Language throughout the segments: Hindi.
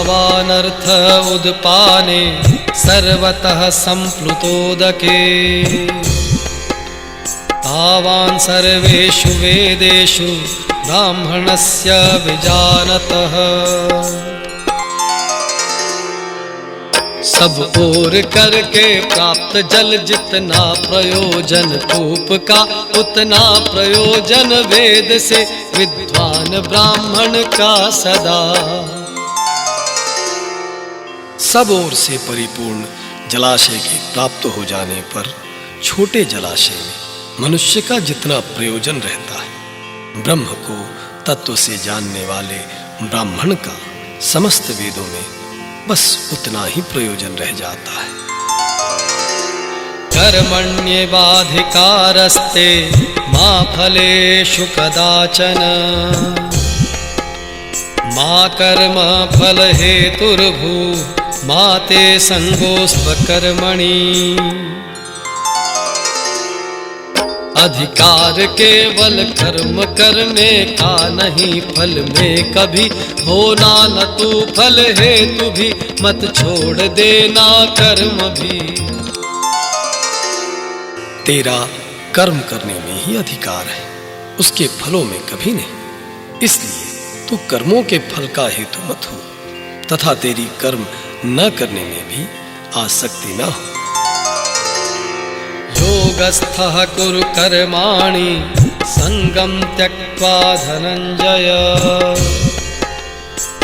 यावानर्थ उद्पाने सर्वतः संप्लुतोदके तावान् सर्वेषु वेदेषु ब्राह्मणस्य विजानतः। सब ओर करके प्राप्त जल जितना प्रयोजन कूप का उतना प्रयोजन वेद से विद्वान ब्राह्मण का सदा। सब ओर से परिपूर्ण जलाशय के प्राप्त हो जाने पर छोटे जलाशय में मनुष्य का जितना प्रयोजन रहता है, ब्रह्म को तत्व से जानने वाले ब्राह्मण का समस्त वेदों में बस उतना ही प्रयोजन रह जाता है। कर्मण्येवाधिकारस्ते मा फलेषु कदाचन मा कर्म फल हेतुर्भू मा ते संगोस्त्वकर्मणि। अधिकार केवल कर्म करने का नहीं, फल में कभी होना न तू फल हेतु भी, मत छोड़ देना कर्म भी। तेरा कर्म करने में ही अधिकार है, उसके फलों में कभी नहीं। इसलिए तू कर्मों के फल का हेतु मत हो तथा तेरी कर्म न करने में भी आसक्ति न हो। योगस्थः कुरु कर्माणि संगं त्यक्त्वा धनंजय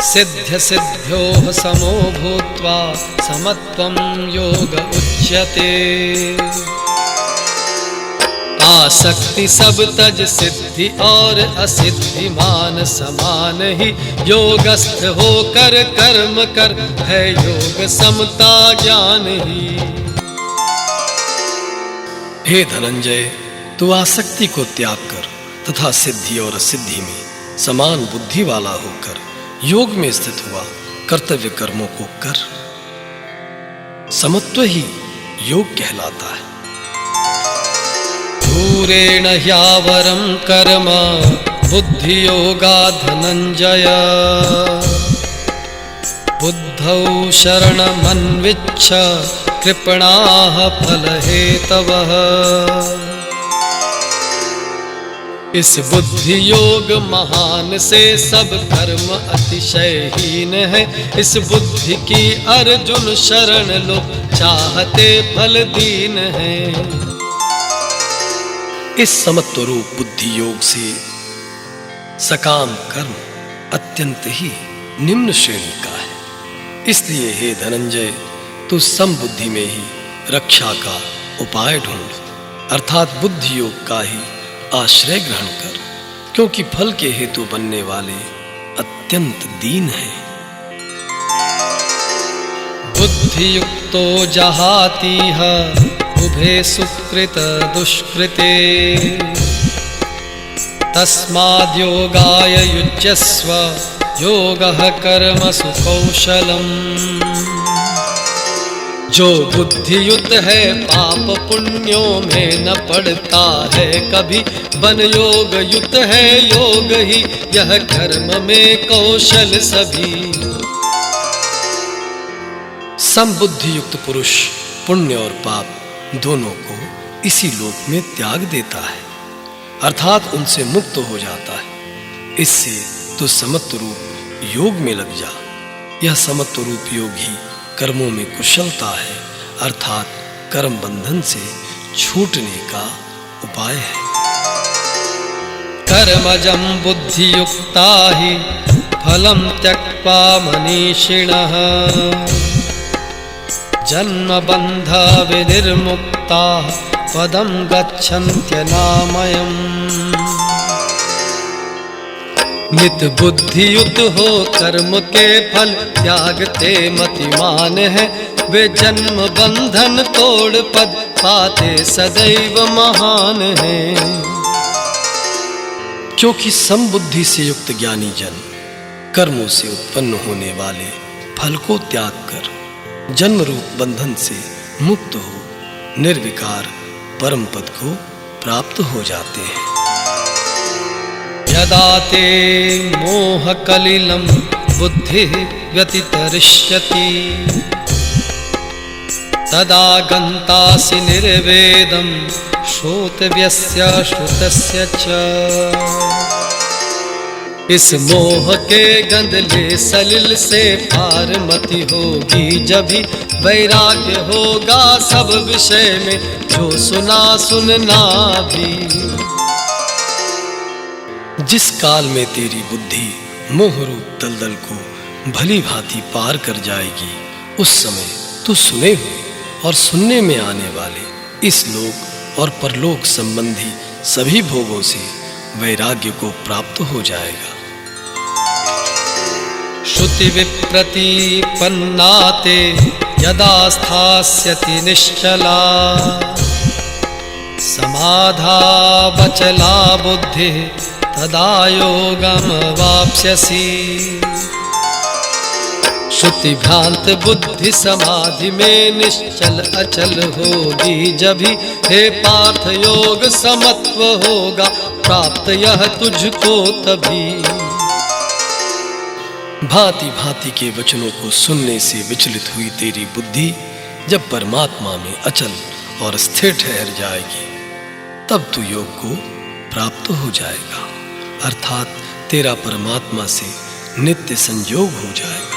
सिद्ध्य सिद्ध्योः समो भूत्वा समत्वं योग उच्यते। आसक्ति सब तज सिद्धि और असिद्धि मान समान ही, योगस्थ होकर कर्म कर है योग समता ज्ञान ही। हे धनंजय, तू आसक्ति को त्याग कर तथा सिद्धि और असिद्धि में समान बुद्धि वाला होकर योग में स्थित हुआ कर्तव्य कर्मों को कर। समत्व ही योग कहलाता है। दूरेण ह्यावरं कर्म बुद्धि योगा धनंजय बुद्धौ शरणमन्विच्छ कृपणाः फल हेतवः। इस बुद्धि योग महान से सब कर्म अतिशयहीन है, इस बुद्धि की अर्जुन शरण लो चाहते फल दीन है। इस समत्व रूप बुद्धि योग से सकाम कर्म अत्यंत ही निम्न श्रेणी का है। इसलिए हे धनंजय, तू समबुद्धि में ही रक्षा का उपाय ढूंढ, अर्थात बुद्धि योग का ही आश्रय ग्रहण कर, क्योंकि फल के हेतु बनने वाले अत्यंत दीन हैं। बुद्धि युक्तो जहातीह उभे सुकृत दुष्कृते तस्माद् योगाय युज्यस्व योगः कर्मसु कौशलम्। जो बुद्धियुक्त है पाप पुण्यों में न पड़ता है कभी, बन योग युक्त है योग ही यह कर्म में कौशल सभी। समबुद्धि युक्त पुरुष पुण्य और पाप दोनों को इसी लोक में त्याग देता है, अर्थात उनसे मुक्त हो जाता है। इससे तो समत्व रूप योग में लग जा। यह समत्व रूप योग ही कर्मों में कुशलता है, अर्थात कर्म बंधन से छूटने का उपाय है। कर्मजं बुद्धि युक्ता ही फलं त्यक्त्वा मनीषिणः जन्म बंध विनिर्मुक्ता पदं गच्छन्त्यनामयम्। नित बुद्धियुक्त हो कर्म के फल त्यागते मतिमान है, वे जन्म बंधन तोड़ पद पाते सदैव महान है। क्योंकि समबुद्धि से युक्त ज्ञानी जन कर्मों से उत्पन्न होने वाले फल को त्याग कर जन्म रूप बंधन से मुक्त हो निर्विकार परम पद को प्राप्त हो जाते हैं। यदा ते मोह कलिलं बुद्धि व्यतितरिष्यति तदा गन्तासि निर्वेदं श्रोतव्यस्य श्रुतस्य च। इस मोह के गंधले सलिल से पार मति होगी जभी वैराग्य होगा सब विषय में जो सुना सुनना भी। जिस काल में तेरी बुद्धि मोह रूप दलदल को भली भांति पार कर जाएगी, उस समय तू सुने हुए और सुनने में आने वाले इस लोक और परलोक संबंधी सभी भोगों से वैराग्य को प्राप्त हो जाएगा। श्रुति विप्रतिपन्ना ते यदा स्थास्यति निश्चला समाधावचला बुद्धिः तदा योगम वाप्स्यसि। श्रुति भ्रांत बुद्धि समाधि में निश्चल अचल होगी जभी हे पार्थ योग समत्व होगा प्राप्त यह तुझको तभी। भांति भांति के वचनों को सुनने से विचलित हुई तेरी बुद्धि जब परमात्मा में अचल और स्थिर ठहर जाएगी, तब तू योग को प्राप्त हो जाएगा, अर्थात तेरा परमात्मा से नित्य संयोग हो जाएगा।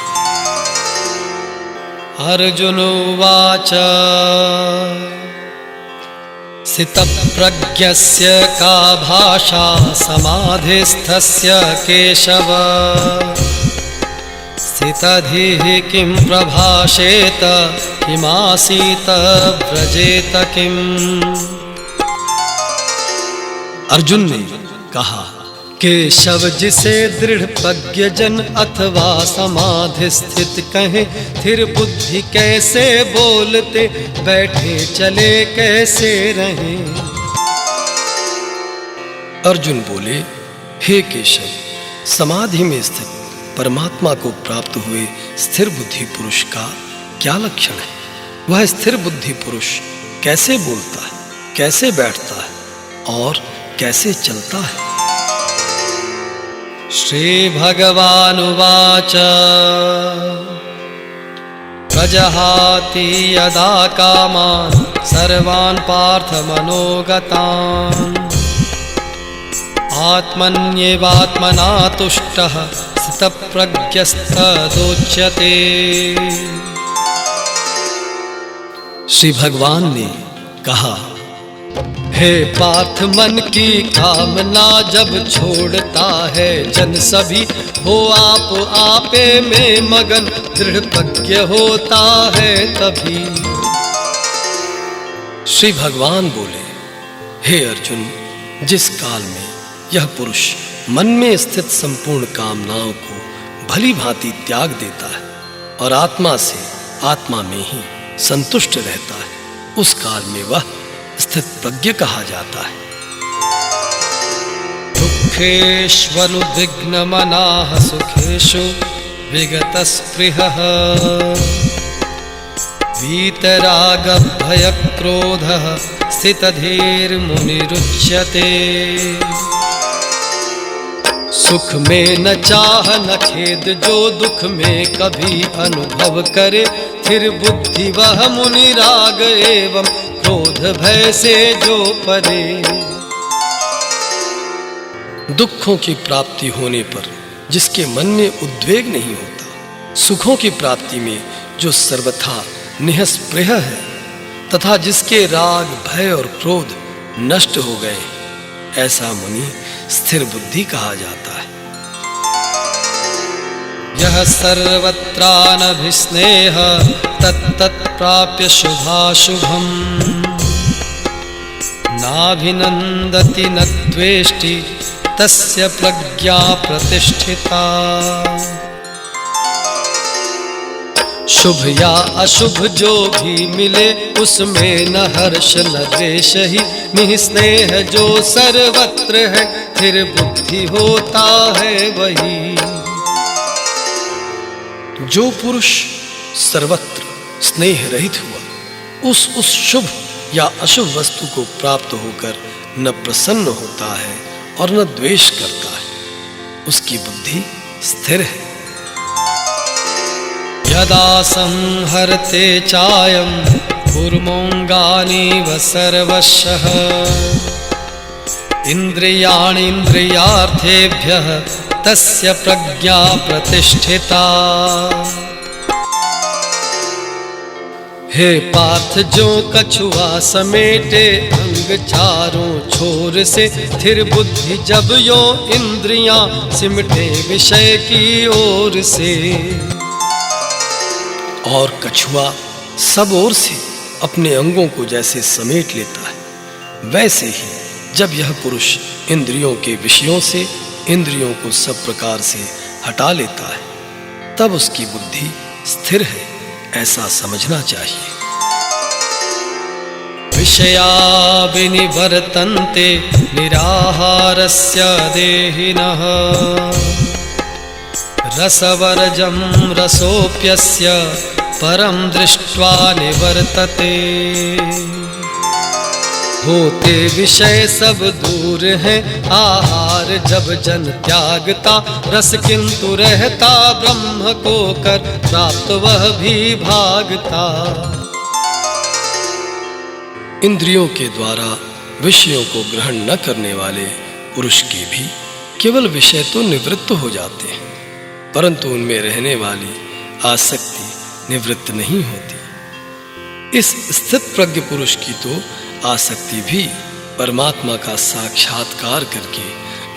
अर्जुन उवाच स्थितप्रज्ञस्य का भाषा समाधिस्थस्य केशव स्थितधिः किं प्रभाषेत किमासीत व्रजेत किम। अर्जुन ने कहा, केशव जिसे दृढ़ प्रज्ञ जन अथवा समाधि स्थित कहे, स्थिर बुद्धि कैसे बोलते बैठे चले कैसे रहे। अर्जुन बोले, हे केशव, समाधि में स्थित परमात्मा को प्राप्त हुए स्थिर बुद्धि पुरुष का क्या लक्षण है? वह स्थिर बुद्धि पुरुष कैसे बोलता है, कैसे बैठता है और कैसे चलता है? श्री भगवानुवाच प्रजहाति यदा कामान् सर्वान् पार्थ मनोगतान् आत्मन्येवात्मना तुष्टः स्थितप्रज्ञस्तदोच्यते। श्री भगवान ने कहा, हे पार्थ मन की कामना जब छोड़ता है जन सभी हो आप आपे में मगन दृढ़ प्रज्ञ होता है तभी। श्री भगवान बोले, हे अर्जुन, जिस काल में यह पुरुष मन में स्थित संपूर्ण कामनाओं को भली भांति त्याग देता है और आत्मा से आत्मा में ही संतुष्ट रहता है, उस काल में वह स्थित प्रज्ञ कहा जाता है। दुःखेष्वनुद्विग्न मनाः सुखेषु विगतस्पृहः वीतराग भय क्रोधः स्थितधीर्मुनिरुच्यते। सुख में न चाह न खेद जो दुख में कभी अनुभव करे, स्थिर बुद्धि वह मुनि राग एवं क्रोध भय से जो परे। दुखों की प्राप्ति होने पर जिसके मन में उद्वेग नहीं होता, सुखों की प्राप्ति में जो सर्वथा निःस्पृह है तथा जिसके राग भय और क्रोध नष्ट हो गए, ऐसा मुनि स्थिर बुद्धि कहा जाता है। यह सर्वत्रानभिस्नेह तत्तत् प्राप्य शुभाशुभम् नाभिनन्दति न द्वेष्टि तस्य प्रज्ञा प्रतिष्ठिता। शुभ या अशुभ जो भी मिले उसमें न हर्ष न द्वेष ही, निस्नेह जो सर्वत्र है स्थिर बुद्धि होता है वही। जो पुरुष सर्वत्र स्नेह रहित हुआ उस शुभ या अशुभ वस्तु को प्राप्त होकर न प्रसन्न होता है और न द्वेष करता है, उसकी बुद्धि स्थिर है। यदा संहरते चायं कूर्मोऽङ्गानीव सर्वशः इन्द्रियाणीन्द्रियार्थेभ्यः तस्य प्रज्ञा प्रतिष्ठिता। हे पार्थ जो कछुआ समेटे अंग चारों छोर से, स्थिर बुद्धि जब यो इंद्रियां सिमटे विषय की ओर से। और कछुआ सब ओर से अपने अंगों को जैसे समेट लेता है, वैसे ही जब यह पुरुष इंद्रियों के विषयों से इंद्रियों को सब प्रकार से हटा लेता है, तब उसकी बुद्धि स्थिर है, ऐसा समझना चाहिए। विषया विनिवर्तन्ते निराहारस्य देहिनः, रसवर्जं रसोऽप्यस्य परं दृष्ट्वा निवर्तते। होते विषय सब दूर हैं, आहार जब जन त्यागता, रस किंतु रहता ब्रह्म को कर प्राप्त वह भी भागता। इंद्रियों के द्वारा विषयों को ग्रहण न करने वाले पुरुष के भी केवल विषय तो निवृत्त हो जाते हैं, परंतु उनमें रहने वाली आसक्ति निवृत्त नहीं होती। इस स्थित प्रज्ञ पुरुष की तो आसक्ति भी परमात्मा का साक्षात्कार करके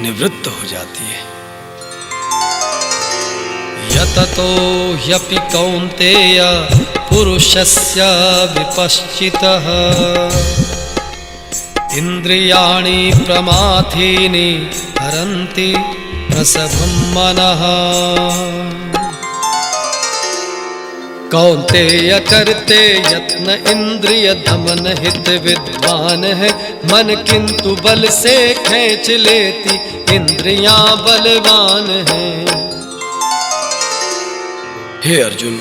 निवृत्त हो जाती है। यततो ह्यपि कौन्तेय पुरुषस्य विपश्चितः, इन्द्रियाणि प्रमाथीनि हरन्ति प्रसभं मनः। कौन्तेय करते यत्न इंद्रिय दमन हित विद्वान है, मन किंतु बल से खींच लेती इंद्रियां बलवान है। हे अर्जुन,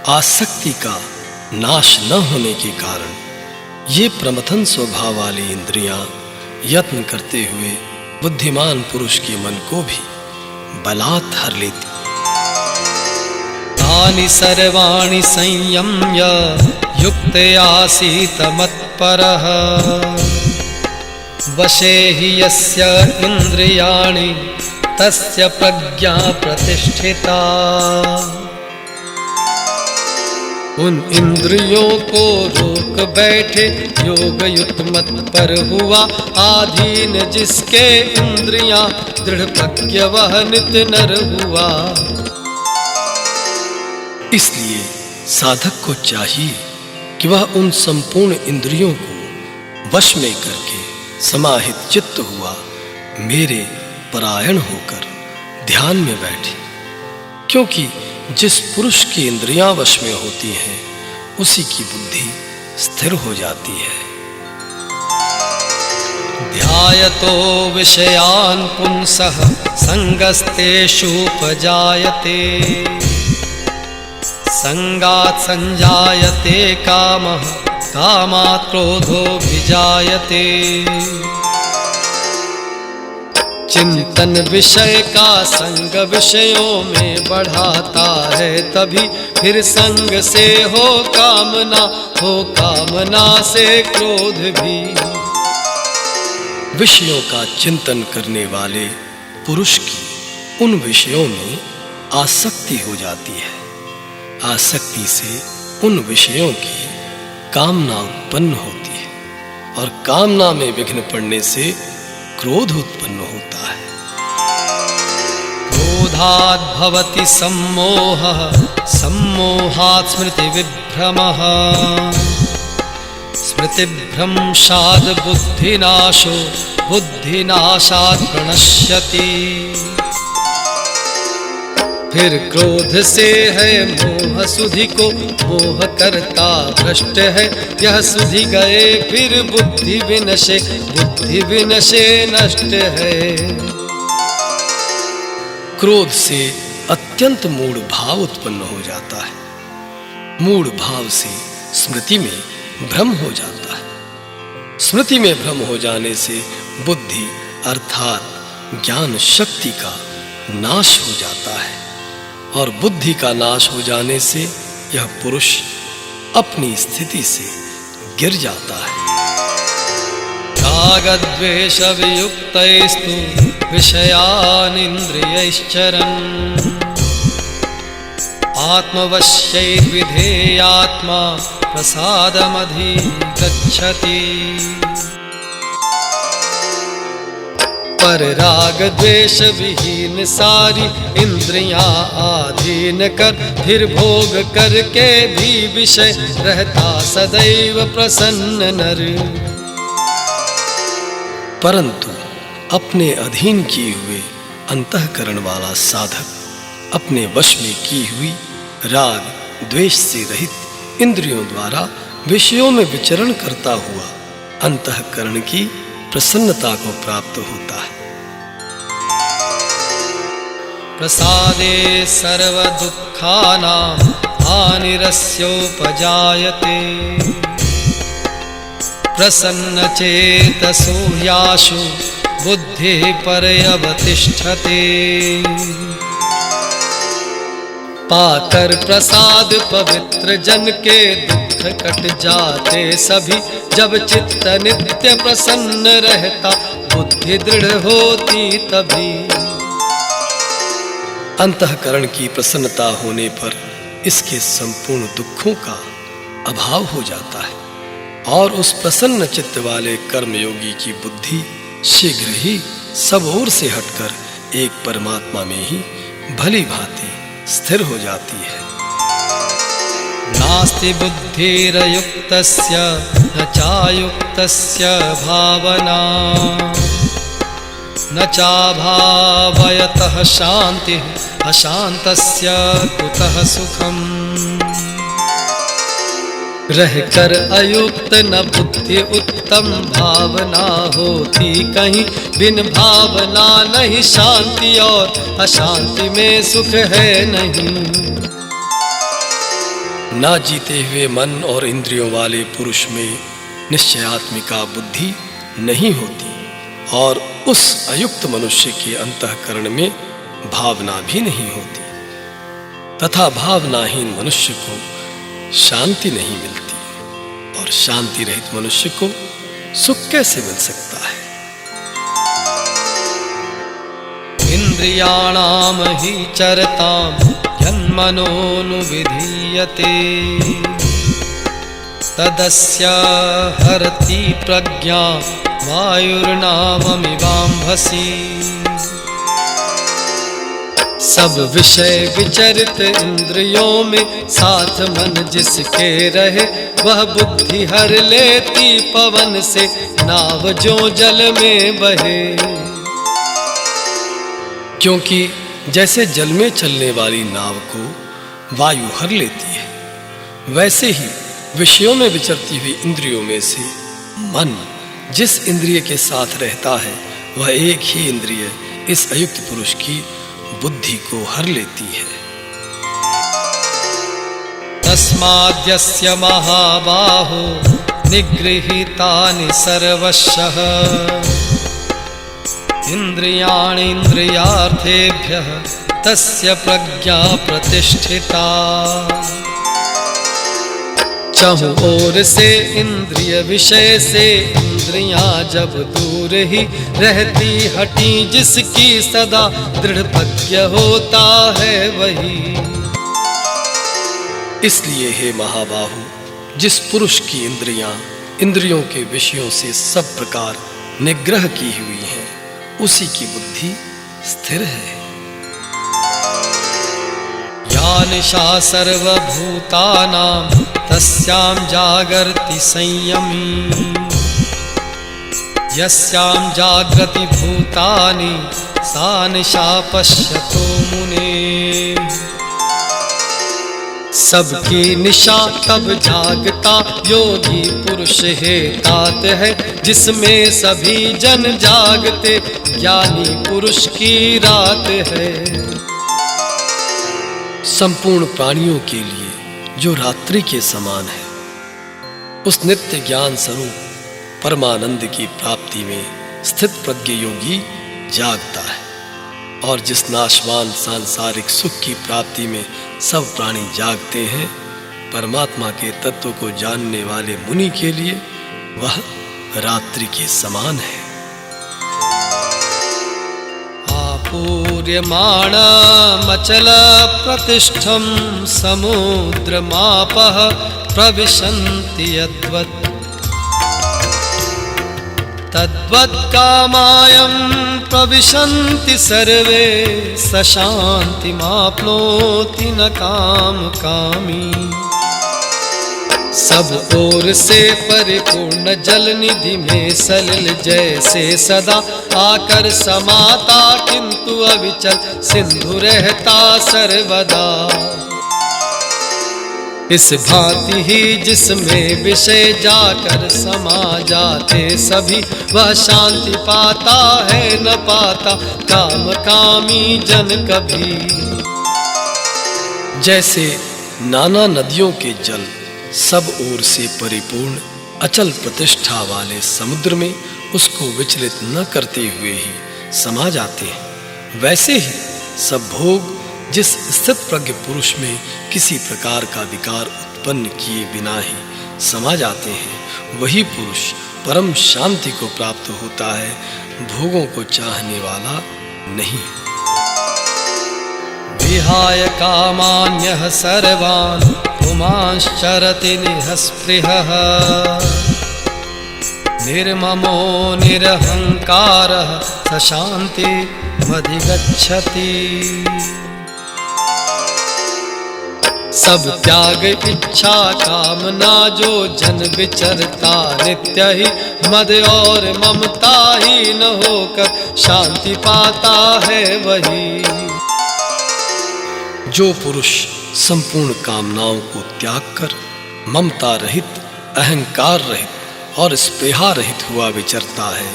आसक्ति का नाश न होने के कारण ये प्रमथन स्वभाव वाली इंद्रियां यत्न करते हुए बुद्धिमान पुरुष के मन को भी बलात् हर लेती। तानि सर्वाणि संयम्य युक्त आसीत मत्परः, वशे हि यस्य इंद्रियाणि तस्य प्रज्ञा प्रतिष्ठिता। उन इंद्रियों को रोक बैठे योग युक्त मत पर हुआ, आधीन जिसके इंद्रियां दृढ़ प्रज्ञ वह नित नर हुआ। इसलिए साधक को चाहिए कि वह उन संपूर्ण इंद्रियों को वश में करके समाहित चित्त हुआ मेरे परायण होकर ध्यान में बैठे, क्योंकि जिस पुरुष की इंद्रियां वश में होती हैं उसी की बुद्धि स्थिर हो जाती है। ध्यायतो विषयान् पुंसः संगस्तेषुपजायते, संगात् संजायते कामः कामात् क्रोधो विजायते। चिंतन विषय का संग विषयों में बढ़ाता है, तभी फिर संग से हो कामना से क्रोध भी। विषयों का चिंतन करने वाले पुरुष की उन विषयों में आसक्ति हो जाती है, आसक्ति से उन विषयों की कामना उत्पन्न होती है, और कामना में विघ्न पड़ने से क्रोध उत्पन्न होता है। क्रोधात् भवति सम्मोहः, सम्मोहात् स्मृति विभ्रमः, स्मृतिभ्रंशात् बुद्धिनाशो, बुद्धिनाशात् प्रणश्यति। फिर क्रोध से है मोह सुधि को मोह करता भ्रष्ट है, यह सुधि गए फिर बुद्धि विनशे नष्ट है। क्रोध से अत्यंत मूढ़ भाव उत्पन्न हो जाता है, मूढ़ भाव से स्मृति में भ्रम हो जाता है, स्मृति में भ्रम हो जाने से बुद्धि अर्थात ज्ञान शक्ति का नाश हो जाता है, और बुद्धि का नाश हो जाने से यह पुरुष अपनी स्थिति से गिर जाता है। रागद्वेष वियुक्तैस्तु विषयानिन्द्रियैश्चरन् आत्मवश्यैर्विधेयात्मा प्रसादमधिगच्छति। पर राग द्वेष विहीन सारी इंद्रियां आधीन कर फिर भोग करके भी विषय रहता सदैव प्रसन्न नर। परंतु अपने अधीन किए हुए अंतःकरण वाला साधक अपने वश में की हुई राग द्वेष से रहित इंद्रियों द्वारा विषयों में विचरण करता हुआ अंतःकरण की प्रसन्नता को प्राप्त होता है। प्रसादे सर्व दुःखानां हानिरस्योपजायते प्रसन्न चेतसो याशु बुद्धिः पर्यवतिष्ठते। पाकर प्रसाद पवित्र जन के दुख कट जाते सभी, जब चित्त नित्य प्रसन्न रहता बुद्धि दृढ़ होती तभी। अंतःकरण की प्रसन्नता होने पर इसके संपूर्ण दुखों का अभाव हो जाता है और उस प्रसन्न चित्त वाले कर्मयोगी की बुद्धि शीघ्र ही सब ओर से हटकर एक परमात्मा में ही भली भांति स्थिर हो जाती है। नास्ति बुद्धिरयुक्तस्य न चायुक्तस्य भावना न चाभावयतः शान्तिः अशान्तस्य कुतः सुखम्। रहकर अयुक्त न बुद्धि उत्तम भावना होती कहीं, बिन भावना नहीं शांति और अशांति में सुख है नहीं। ना जीते हुए मन और इंद्रियों वाले पुरुष में निश्चयात्मिका बुद्धि नहीं होती और उस अयुक्त मनुष्य के अंतःकरण में भावना भी नहीं होती, तथा भावनाहीन मनुष्य को शांति नहीं मिलती और शांति रहित मनुष्य को सुख कैसे मिल सकता है। इंद्रियाणाम हि चरताम यन्मनोनुविधीयते तदस्य हरति प्रज्ञा वायुर्नावमिवाम्भसि। सब विषय विचरित इंद्रियों में साथ मन जिसके रहे, वह बुद्धि हर लेती पवन से नाव जो जल में बहे। क्योंकि जैसे जल में चलने वाली नाव को वायु हर लेती है, वैसे ही विषयों में विचरती हुई इंद्रियों में से मन जिस इंद्रिय के साथ रहता है, वह एक ही इंद्रिय इस अयुक्त पुरुष की बुद्धि को हर लेती है। तस्माद्यस्य महाबाहो निगृहीतानि सर्वशः इन्द्रियाणीन्द्रियार्थेभ्यः तस्य प्रज्ञा प्रतिष्ठिता। चहुं ओर से इंद्रिय विषय से इंद्रियां जब दूर ही रहती हटी, जिसकी सदा दृढ़ प्रज्ञ होता है वही। इसलिए हे महाबाहु, जिस पुरुष की इंद्रियां इंद्रियों के विषयों से सब प्रकार निग्रह की हुई हैं, उसी की बुद्धि स्थिर है। या निशा सर्वभूतानां तस्यां जागर्ति संयमी, यस्यां जागृति भूतानि सा निशा पश्यतो मुने। सबकी निशा तब जागता योगी पुरुष है तात है, जिसमें सभी जन जागते ज्ञानी पुरुष की रात है। संपूर्ण प्राणियों के लिए जो रात्रि के समान है, उस नित्य ज्ञान स्वरूप परमानंद की प्राप्ति में स्थित प्रज्ञ योगी जागता है। और जिस नाशवान सांसारिक सुख की प्राप्ति में सब प्राणी जागते हैं, परमात्मा के तत्व को जानने वाले मुनि के लिए वह रात्रि के समान है। आपूर्यमाणमचल प्रतिष्ठं समुद्रमापः प्रविशन्ति यद्वत् तद्वत्कामायं प्रविशन्ति सर्वे स शान्तिमाप्नोति न कामकामी। सब ओर से परिपूर्ण जल निधि में सलिल जैसे सदा आकर समाता, किंतु अविचल सिंधु रहता सर्वदा। इस भांति ही जिसमें विषय जाकर समा जाते सभी, वह शांति पाता है न पाता काम कामी जन कभी। जैसे नाना नदियों के जल सब ओर से परिपूर्ण अचल प्रतिष्ठा वाले समुद्र में उसको विचलित न करते हुए ही समा जाते हैं, वैसे ही सब भोग जिस स्थित प्रज्ञ पुरुष में किसी प्रकार का विकार उत्पन्न किए बिना ही समा जाते हैं, वही पुरुष परम शांति को प्राप्त होता है, भोगों को चाहने वाला नहीं। विहाय कामान्यः सर्वान् पुमांश्चरति निःस्पृहः, निर्ममो निरहंकारः स शान्तिमधिगच्छति। सब त्याग इच्छा कामना जो जन विचरता, नित्य ही मद और ममता ही न होकर शांति पाता है वही। जो पुरुष संपूर्ण कामनाओं को त्याग कर ममता रहित, अहंकार रहित और स्पृहा रहित हुआ विचरता है,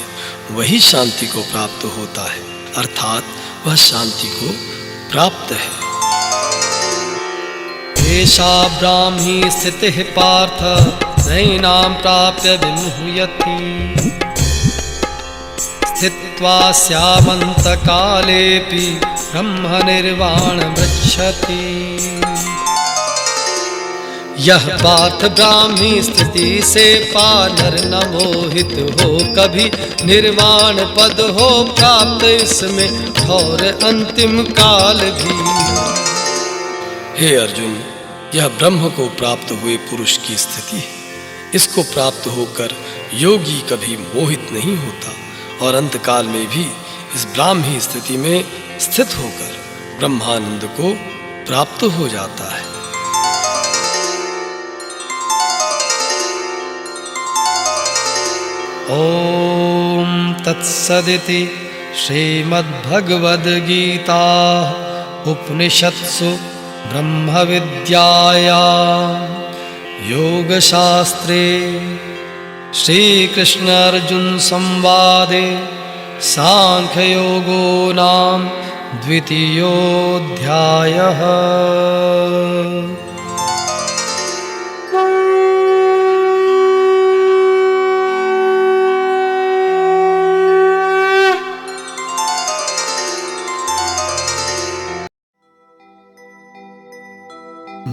वही शांति को प्राप्त होता है, अर्थात वह शांति को प्राप्त है। एषा ब्राह्मी स्थितिः पार्थ नैनां प्राप्य विमुह्यति, स्थित्वा स्यामन्तकालेऽपि ब्रह्म निर्वाणमृच्छति। यह पार्थ ब्राह्मी स्थिति से पा नर न मोहित हो कभी, निर्वाण पद हो प्राप्त इसमें ठौर अंतिम काल भी। हे अर्जुन, यह ब्रह्म को प्राप्त हुए पुरुष की स्थिति है। इसको प्राप्त होकर योगी कभी मोहित नहीं होता और अंतकाल में भी इस ब्राह्मी स्थिति में स्थित होकर ब्रह्मानंद को प्राप्त हो जाता है। ओम तत्सदिति श्रीमद्भगवद्गीता उपनिषत्सु ब्रह्म विद्यायां योगशास्त्रे श्रीकृष्ण अर्जुन संवादे सांख्ययोगो नाम द्वितीयोऽध्यायः।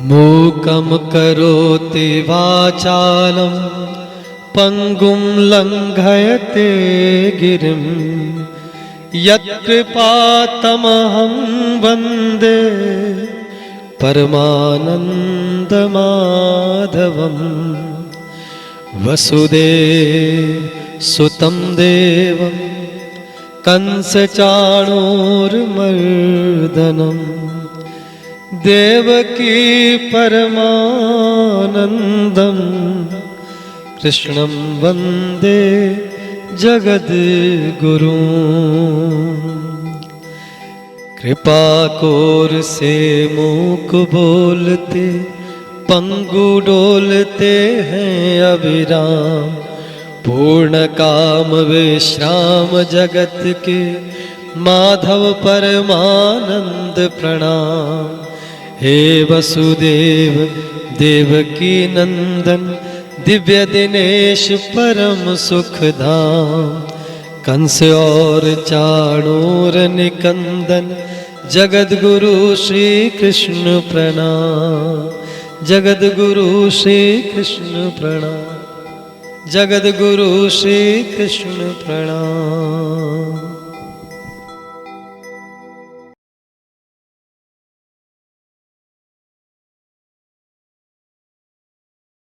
मूकं करोति वाचालं पंगुं लंघयते गिरिं, यत्कृपातमहं वन्दे परमानन्दमाधवं। वसुदेवसुतं देवं कंसचाणूरमर्दनं, देवकी परमानन्दं कृष्णं वन्दे जगद्गुरुं। कृपा कोर से मूक बोलते, पंगु डोलते हैं अविराम, पूर्ण काम विश्राम जगत के माधव परमानंद प्रणाम। हे वसुदेव देवकी नंदन, दिव्य दिनेश परम सुखधाम, कंस और चाणूर निकंदन जगद गुरु श्री कृष्ण प्रणाम, जगद गुरु श्री कृष्ण प्रणाम, जगद गुरु श्री कृष्ण प्रणाम।